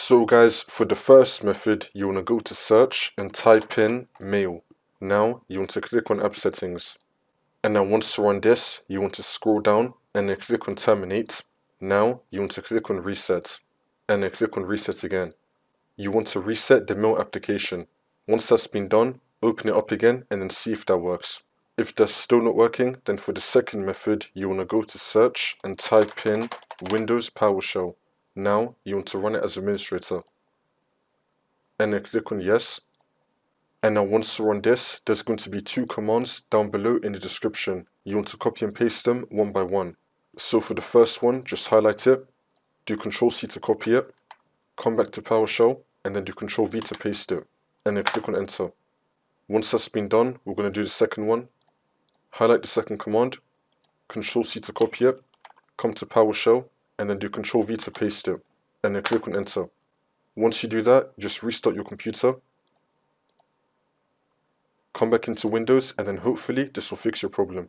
So guys, for the first method, you want to go to search and type in mail. Now you want to click on app settings. And then once you're on this, you want to scroll down and then click on terminate. Now you want to click on reset and then click on reset again. You want to reset the mail application. Once that's been done, open it up again and then see if that works. If that's still not working, then for the second method, you want to go to search and type in Windows PowerShell. Now you want to run it as administrator. And then click on yes. And now once you're on this, there's going to be two commands down below in the description. You want to copy and paste them one by one. So for the first one, just highlight it, do Ctrl-C to copy it, come back to PowerShell, and then do Ctrl-V to paste it, and then click on enter. Once that's been done, we're going to do the second one. Highlight the second command, Ctrl-C to copy it, come to PowerShell, and then do Ctrl-V to paste it, and then click on enter. Once you do that, just restart your computer, come back into Windows, and then hopefully this will fix your problem.